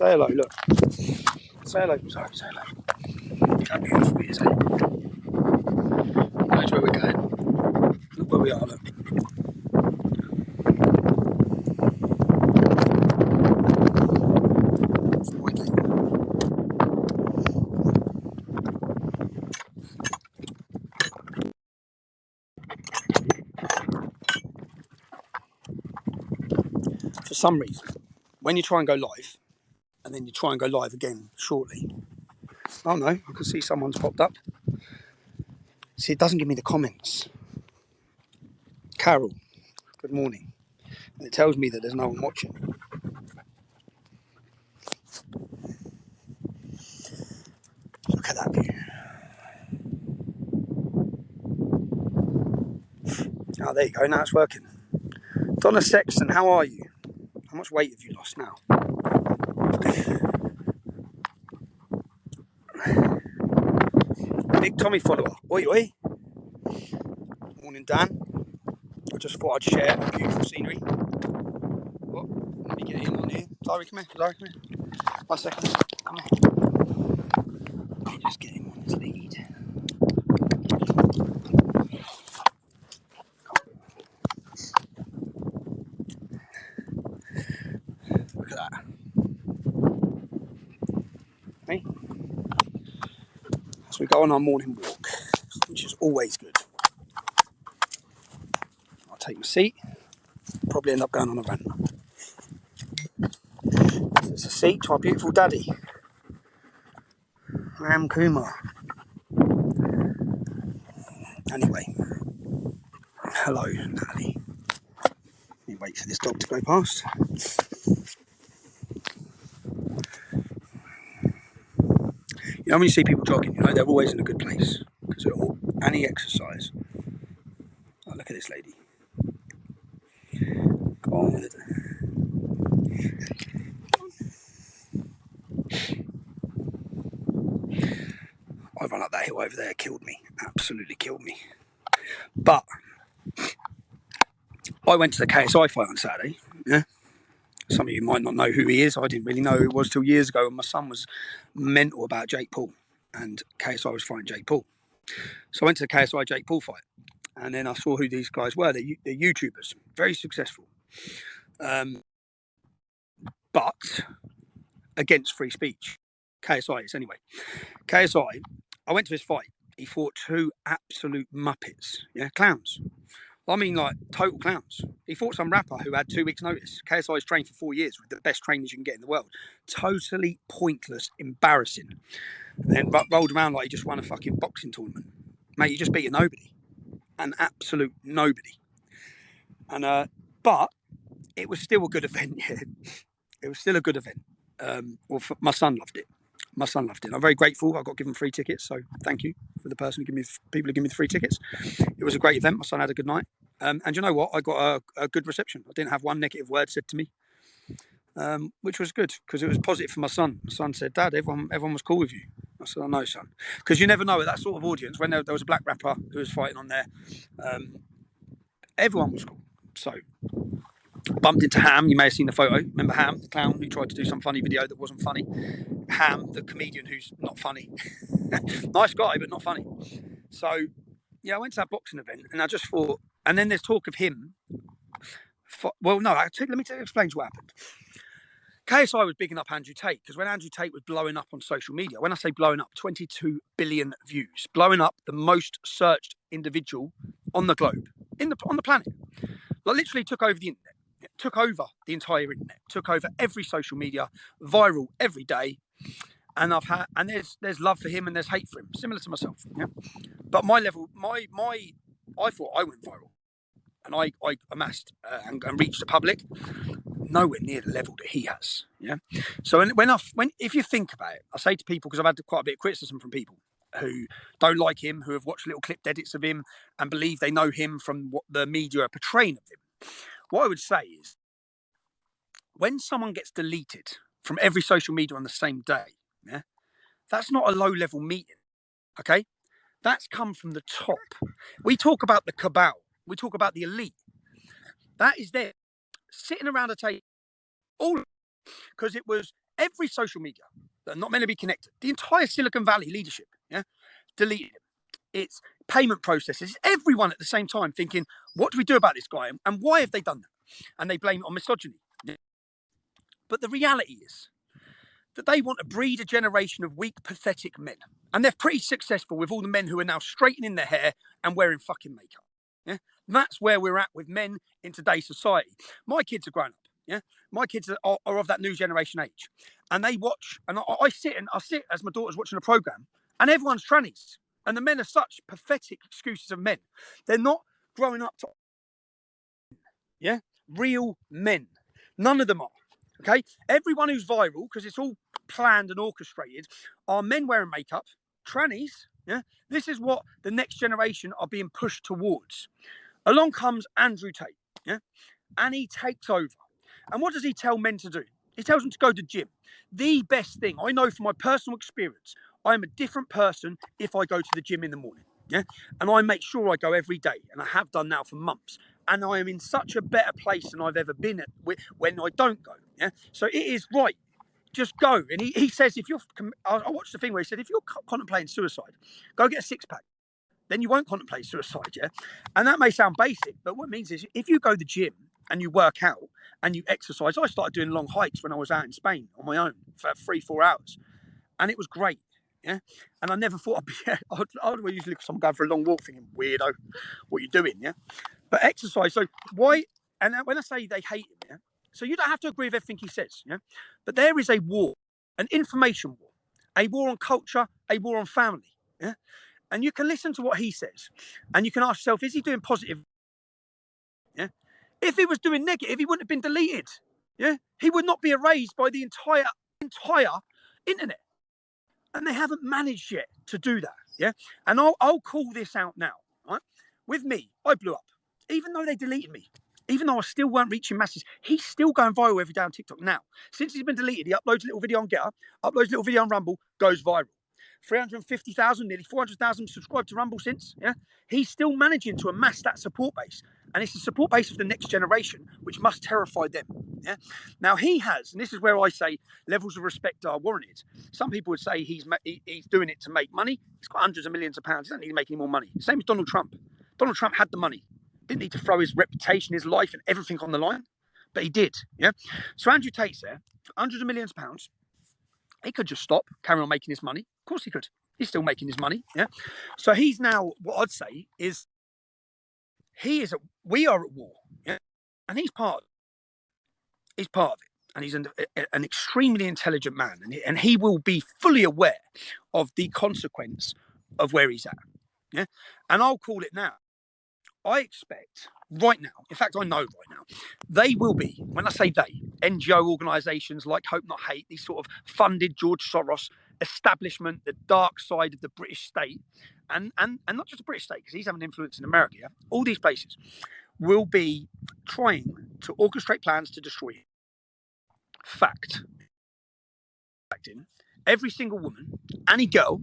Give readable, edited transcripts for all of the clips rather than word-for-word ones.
Say hello, look. Say hello, sorry, say hello. Look how beautiful it is, eh? Knows where we're going. Look where we are, look. For some reason, when you try and go live, and then you try and go live again shortly. Oh no, I can see someone's popped up. See, it doesn't give me the comments. Carol, good morning. And it tells me that there's no one watching. Look at that view. Oh, there you go, now it's working. Donna Sexton, how are you? How much weight have you lost now? Big Tommy follower. Oi, oi. Morning, Dan. I just thought I'd share a beautiful scenery. Oh, let me get in on here. Sorry, come here. Sorry, come here. 1 second. Come here. Let me just get him on his lead. Look at that. Hey? So we go on our morning walk, which is always good. I'll take my seat. Probably end up going on a rant. It's a seat to our beautiful daddy, Ram Kumar. Anyway, hello, Natalie. Let me wait for this dog to go past. You know, when you see people jogging, you know, they're always in a good place because any exercise. Oh, look at this lady. Go on with it. I run up that hill over there, killed me. Absolutely killed me. But I went to the KSI fight on Saturday. Yeah. Some of you might not know who he is. I didn't really know who it was till years ago. And my son was mental about Jake Paul. And KSI was fighting Jake Paul. So I went to the KSI Jake Paul fight. And then I saw who these guys were. They're YouTubers. Very successful. But against free speech. KSI is anyway. KSI, I went to his fight. He fought two absolute muppets. Yeah, clowns. I mean, like, total clowns. He fought some rapper who had 2 weeks' notice. KSI's trained for 4 years with the best trainers you can get in the world. Totally pointless, embarrassing. And then rolled around like he just won a fucking boxing tournament. Mate, you just beat a nobody. An absolute nobody. And but it was still a good event, yeah. It was still a good event. Well, my son loved it. My son loved it. I'm very grateful. I got given free tickets, so thank you for the person who gave me people who give me the free tickets. It was a great event. My son had a good night, and you know what? I got a good reception. I didn't have one negative word said to me, which was good because it was positive for my son. My son said, "Dad, everyone was cool with you." I said, "I know, son," because you never know at that sort of audience when there was a black rapper who was fighting on there. Everyone was cool. So. Bumped into Ham, you may have seen the photo. Remember Ham, the clown who tried to do some funny video that wasn't funny? Ham, the comedian who's not funny. Nice guy, but not funny. So, yeah, I went to that boxing event and I just thought, and then there's talk of him. Well, no, let me explain what happened. KSI was bigging up Andrew Tate because when Andrew Tate was blowing up on social media, when I say blowing up, 22 billion views, blowing up, the most searched individual on the globe, on the planet. Like, literally took over the internet. Took over the entire internet, took over every social media, viral every day, and there's love for him and there's hate for him, similar to myself. Yeah? But my level, I thought I went viral, and I amassed and reached the public nowhere near the level that he has. Yeah. So if you think about it, I say to people, because I've had quite a bit of criticism from people who don't like him, who have watched little clipped edits of him and believe they know him from what the media are portraying of him. What I would say is, when someone gets deleted from every social media on the same day, yeah, that's not a low-level meeting, okay? That's come from the top. We talk about the cabal. We talk about the elite. That is there, sitting around a table, all because it was every social media that are not meant to be connected. The entire Silicon Valley leadership, deleted it. It's payment processes. Everyone at the same time thinking, what do we do about this guy? And why have they done that? And they blame it on misogyny. But the reality is that they want to breed a generation of weak, pathetic men. And they're pretty successful with all the men who are now straightening their hair and wearing fucking makeup. Yeah, that's where we're at with men in today's society. My kids are grown up. Yeah, my kids are of that new generation age, and they watch. And I sit as my daughter's watching a program, and everyone's trannies, and the men are such pathetic excuses of men. They're not growing up to real men. None of them are. Okay, everyone who's viral, because it's all planned and orchestrated, are men wearing makeup, trannies. Yeah, this is what the next generation are being pushed towards. Along comes Andrew Tate, and he takes over. And what does he tell men to do? He tells them to go to the gym. The best thing I know from my personal experience, I'm a different person if I go to the gym in the morning. Yeah, and I make sure I go every day, and I have done now for months. And I am in such a better place than I've ever been at when I don't go. Yeah, so it is right. Just go. And he says, if you're, I watched the thing where he said, if you're contemplating suicide, go get a six pack. Then you won't contemplate suicide. Yeah, and that may sound basic, but what it means is if you go to the gym and you work out and you exercise. I started doing long hikes when I was out in Spain on my own for 3-4 hours, and it was great. Yeah, and I never thought I'd be. I would usually look at someone going for a long walk, thinking, "Weirdo, what are you doing?" Yeah, but exercise. So why? And when I say they hate him, yeah, so you don't have to agree with everything he says, yeah, but there is a war, an information war, a war on culture, a war on family, yeah, and you can listen to what he says, and you can ask yourself, is he doing positive? Yeah. If he was doing negative, he wouldn't have been deleted. Yeah. He would not be erased by the entire internet. And they haven't managed yet to do that. Yeah. And I'll call this out now. Right. With me, I blew up. Even though they deleted me, even though I still weren't reaching masses, he's still going viral every day on TikTok now. Since he's been deleted, he uploads a little video on Getter, uploads a little video on Rumble, goes viral. 350,000, nearly 400,000 subscribed to Rumble since. Yeah, he's still managing to amass that support base, and it's the support base of the next generation, which must terrify them. Yeah. Now he has, and this is where I say levels of respect are warranted. Some people would say he's doing it to make money. He's got hundreds of millions of pounds. He doesn't need to make any more money. Same as Donald Trump. Donald Trump had the money. Didn't need to throw his reputation, his life, and everything on the line, but he did. Yeah. So Andrew Tate's there, hundreds of millions of pounds. He could just stop, carry on making his money. Of course he could. He's still making his money. Yeah. So he's now, what I'd say is, we are at war. Yeah. And he's part of it. And he's an extremely intelligent man. And he will be fully aware of the consequence of where he's at. Yeah. And I'll call it now. I expect right now, in fact, I know right now, they will be, when I say they, NGO organisations like Hope Not Hate, these sort of funded George Soros establishment, the dark side of the British state, and not just the British state, because he's having influence in America, yeah? All these places will be trying to orchestrate plans to destroy him. Fact. Every single woman, any girl,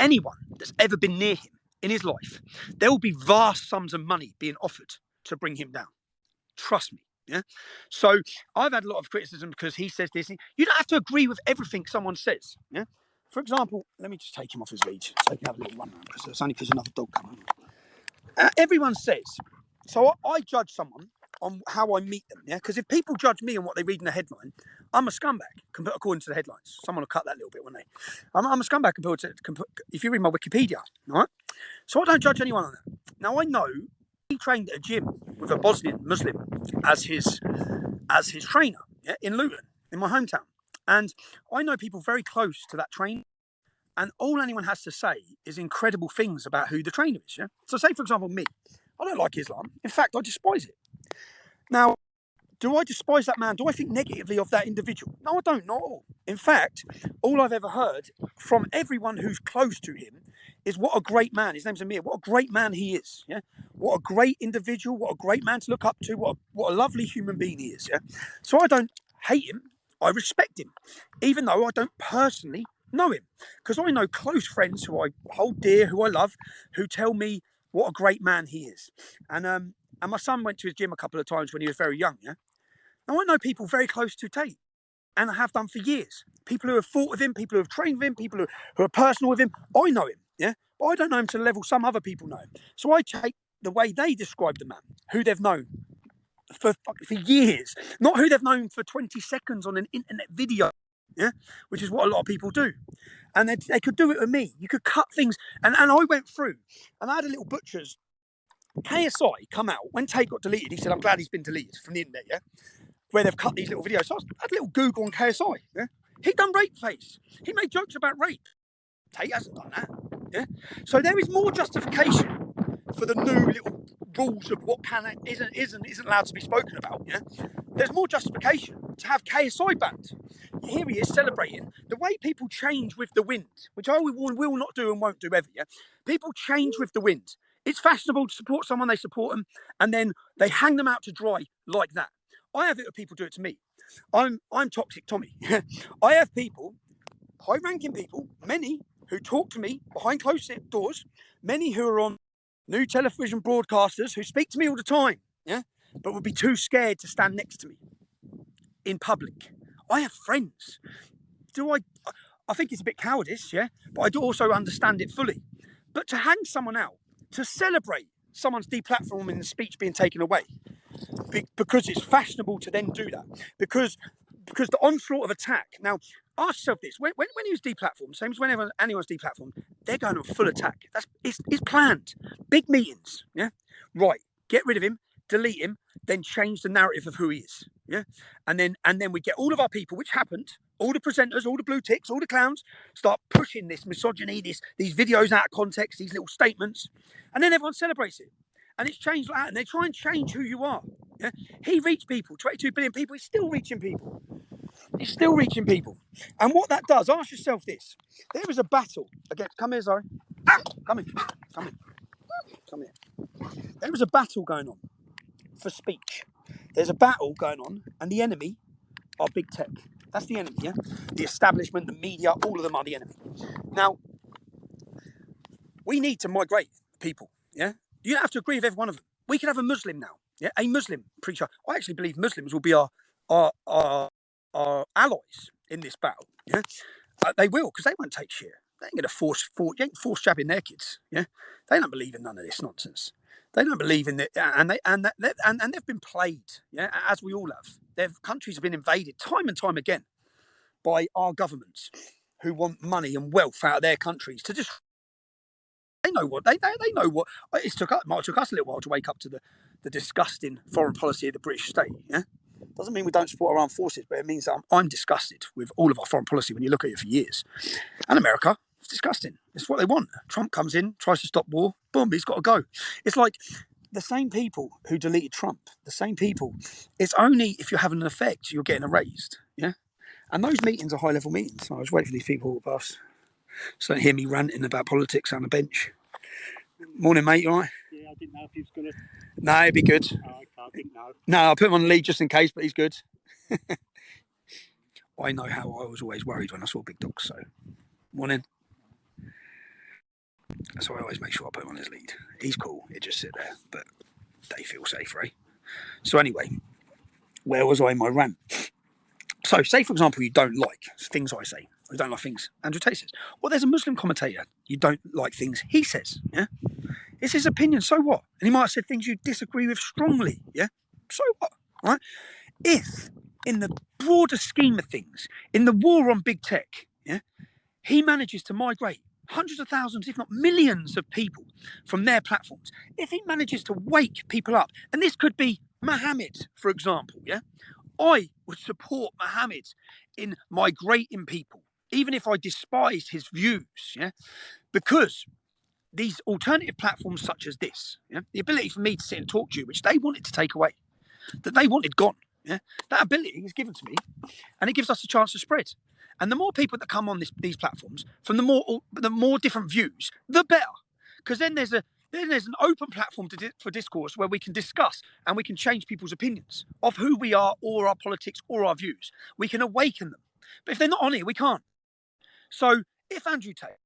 anyone that's ever been near him in his life, there will be vast sums of money being offered to bring him down. Trust me. Yeah. So I've had a lot of criticism because he says this. You don't have to agree with everything someone says. Yeah. For example, let me just take him off his lead so he can have a little run around, because it's only because another dog coming. Everyone says. So I judge someone on how I meet them. Yeah. Because if people judge me on what they read in the headline, I'm a scumbag, according to the headlines. Someone will cut that little bit, won't they? I'm a scumbag if you read my Wikipedia. All right. So I don't judge anyone on that. Now I know he trained at a gym with a Bosnian Muslim as his trainer, yeah, in Luton, in my hometown. And I know people very close to that trainer, and all anyone has to say is incredible things about who the trainer is. Yeah. So say, for example, me, I don't like Islam. In fact, I despise it. Now, do I despise that man? Do I think negatively of that individual? No, I don't, not at all. In fact, all I've ever heard from everyone who's close to him is what a great man, his name's Amir, what a great man he is. Yeah, what a great individual, what a great man to look up to, what a lovely human being he is. Yeah, so I don't hate him, I respect him, even though I don't personally know him, because I know close friends who I hold dear, who I love, who tell me what a great man he is. And my son went to his gym a couple of times when he was very young. Yeah, now I know people very close to Tate. and I have done for years. People who have fought with him, people who have trained with him, people who are personal with him. I know him, yeah, but I don't know him to the level some other people know him. So I take the way they describe the man, who they've known for years, not who they've known for 20 seconds on an internet video, yeah, which is what a lot of people do. And they could do it with me. You could cut things, and I went through, and I had a little butcher's KSI come out when Tate got deleted. He said, "I'm glad he's been deleted from the internet," yeah, where they've cut these little videos. So I had a little Google on KSI. Yeah, he'd done rape face. He made jokes about rape. Tate hasn't done that. Yeah, so there is more justification for the new little rules of what can and isn't allowed to be spoken about. Yeah, there's more justification to have KSI banned. Here he is celebrating the way people change with the wind, which I will not do and won't do ever. Yeah, people change with the wind. It's fashionable to support someone, they support them, and then they hang them out to dry like that. I have it when people do it to me. I'm toxic Tommy. I have people, high-ranking people, many who talk to me behind closed doors, many who are on new television broadcasters who speak to me all the time, yeah, but would be too scared to stand next to me in public. I have friends. I think it's a bit cowardice, yeah, but I do also understand it fully. But to hang someone out, to celebrate someone's deplatforming and speech being taken away, because it's fashionable to then do that, because the onslaught of attack. Now, ask yourself this: when he was deplatformed, same as whenever anyone's deplatformed, they're going on full attack. It's planned. Big meetings, yeah. Right, get rid of him, delete him, then change the narrative of who he is, yeah. And then we get all of our people, which happened. All the presenters, all the blue ticks, all the clowns start pushing this misogyny, these videos out of context, these little statements, and then everyone celebrates it. And it's changed like that, and they try and change who you are. Yeah? He reached people, 22 billion people, he's still reaching people. He's still reaching people. And what that does, ask yourself this. There is a battle against, come here, Zoe. Come here. There is a battle going on for speech. There's a battle going on, and the enemy are big tech. That's the enemy, yeah? The establishment, the media, all of them are the enemy. Now, we need to migrate people, yeah? You don't have to agree with every one of them. We could have a Muslim now, yeah? A Muslim preacher. I actually believe Muslims will be our allies in this battle, yeah? They will, because they won't take shit. They ain't going to force jabbing their kids, yeah? They don't believe in none of this nonsense. They don't believe in it, and they've been played, yeah, as we all have. Their countries have been invaded time and time again by our governments who want money and wealth out of their countries to just. They know what they know what it took us a little while to wake up to the disgusting foreign policy of the British state. Yeah, doesn't mean we don't support our armed forces, but it means that I'm disgusted with all of our foreign policy when you look at it for years. And America, it's disgusting. It's what they want. Trump comes in, tries to stop war, boom, he's got to go. It's like the same people who deleted Trump, the same people. It's only if you're having an effect you're getting erased. Yeah, and those meetings are high-level meetings. So I was waiting for these people to walk past, so don't hear me ranting about politics on a bench. Morning, mate. You all right? Yeah, I didn't know if he was going to. No, he'd be good. Oh, I didn't know. No, I'll put him on the lead just in case, but he's good. I know how I was always worried when I saw big dogs. So, morning. So I always make sure I put him on his lead. He's cool. He'd just sit there, but they feel safe, right? So anyway, where was I in my rant? So, say for example, you don't like things I say. You don't like things Andrew Tate says. Well, there's a Muslim commentator. You don't like things he says. Yeah, it's his opinion. So what? And he might have said things you disagree with strongly. Yeah, so what? Right? If in the broader scheme of things, in the war on big tech, yeah, he manages to migrate hundreds of thousands, if not millions, of people from their platforms. If he manages to wake people up, and this could be Mohammed, for example. Yeah, I would support Mohammed in migrating people, even if I despised his views, yeah, because these alternative platforms such as this, yeah, the ability for me to sit and talk to you, which they wanted to take away, that they wanted gone, yeah, that ability is given to me, and it gives us a chance to spread. And the more people that come on these platforms, from the more different views, the better, because then there's an open platform for discourse where we can discuss and we can change people's opinions of who we are or our politics or our views. We can awaken them. But if they're not on here, we can't. So if Andrew Tate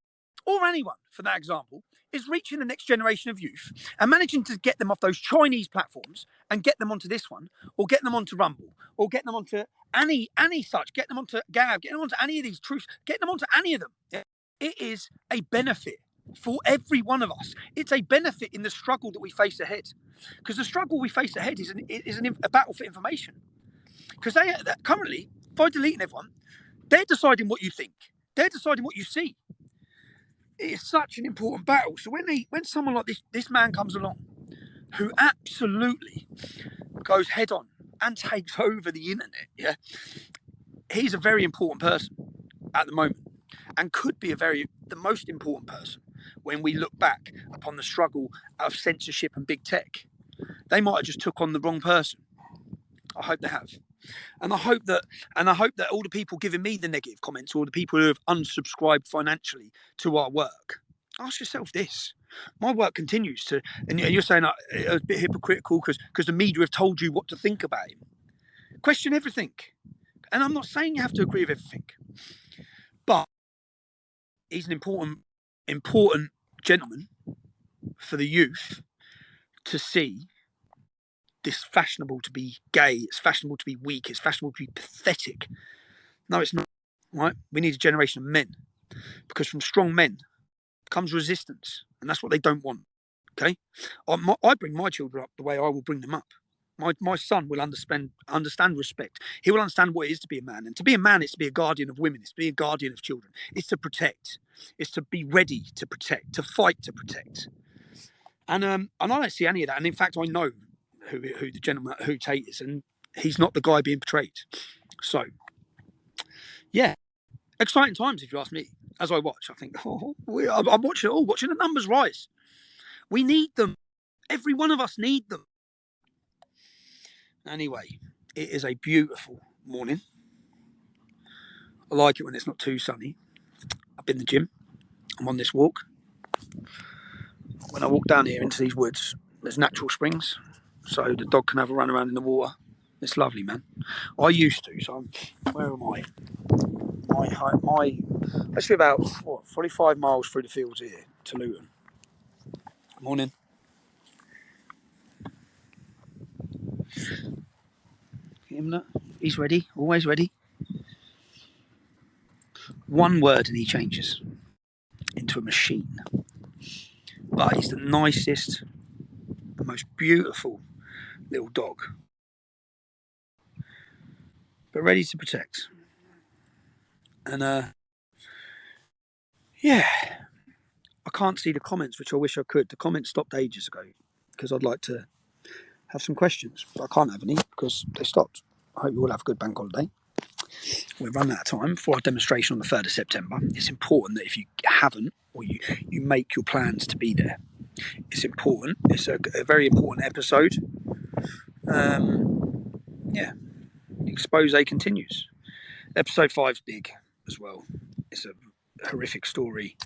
or anyone for that example, is reaching the next generation of youth and managing to get them off those Chinese platforms and get them onto this one, or get them onto Rumble, or get them onto any such, get them onto Gab, get them onto any of these truths, get them onto any of them. It is a benefit for every one of us. It's a benefit in the struggle that we face ahead, because the struggle we face ahead is a battle for information. Because they currently, by deleting everyone, they're deciding what you think. They're deciding what you see. It is such an important battle. So when someone like this man comes along, who absolutely goes head on and takes over the internet, yeah, he's a very important person at the moment, and could be the most important person when we look back upon the struggle of censorship and big tech. They might have just took on the wrong person. I hope they have. And I hope that all the people giving me the negative comments, or the people who have unsubscribed financially to our work, ask yourself this. My work continues to, and you're saying it was a bit hypocritical because the media have told you what to think about him. Question everything. And I'm not saying you have to agree with everything, but he's an important gentleman for the youth to see. This fashionable to be gay, it's fashionable to be weak, it's fashionable to be pathetic. No, it's not. Right? We need a generation of men, because from strong men comes resistance, and that's what they don't want. Okay, I bring my children up the way I will bring them up. My son will understand respect. He will understand what it is to be a man, and to be a man is to be a guardian of women, it's to be a guardian of children, it's to protect, it's to be ready to protect, to fight to protect. And I don't see any of that. And in fact, I know who the gentleman who Tate is, and he's not the guy being portrayed. So, yeah, exciting times if you ask me. As I watch, I think, I'm watching it all, watching the numbers rise. We need them. Every one of us need them. Anyway, it is a beautiful morning. I like it when it's not too sunny. I've been to the gym. I'm on this walk. When I walk down here into these woods, there's natural springs, so the dog can have a run around in the water. It's lovely, man. I used to, so where am I? Let's be about 45 miles through the fields here to Luton. Morning. Him that? He's ready, always ready. One word and he changes into a machine. But he's the nicest, the most beautiful little dog, but ready to protect. And yeah, I can't see the comments, which I wish I could. The comments stopped ages ago because I'd like to have some questions, but I can't have any because they stopped. I hope you all have a good bank holiday. We've run out of time for our demonstration on the 3rd of September. It's important that if you haven't, or you make your plans to be there. It's important. It's a very important episode. Yeah, expose continues. Episode 5's big as well. It's a horrific story.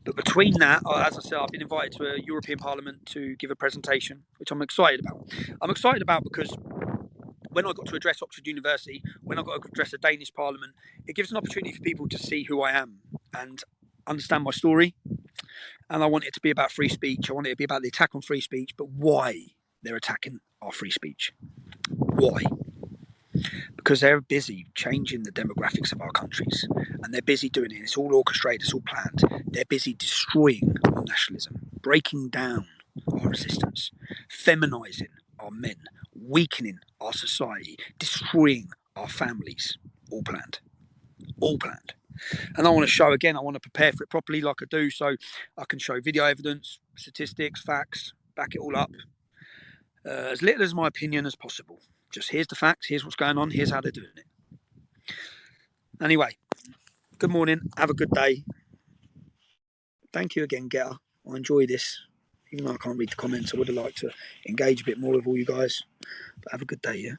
But between that, as I said, I've been invited to a European Parliament to give a presentation, which I'm excited about. I'm excited about because when I got to address Oxford University, when I got to address a Danish Parliament, it gives an opportunity for people to see who I am and understand my story. And I want it to be about free speech. I want it to be about the attack on free speech, but why they're attacking our free speech. Why? Because they're busy changing the demographics of our countries, and they're busy doing it. It's all orchestrated, it's all planned. They're busy destroying our nationalism, breaking down our resistance, feminising our men, weakening our society, destroying our families. All planned. All planned. And I want to show, again, I want to prepare for it properly like I do, so I can show video evidence, statistics, facts, back it all up. As little as my opinion as possible. Just here's the facts, here's what's going on, here's how they're doing it. Anyway, good morning, have a good day. Thank you again, Getter. I enjoy this. Even though I can't read the comments, I would have liked to engage a bit more with all you guys. But have a good day, yeah?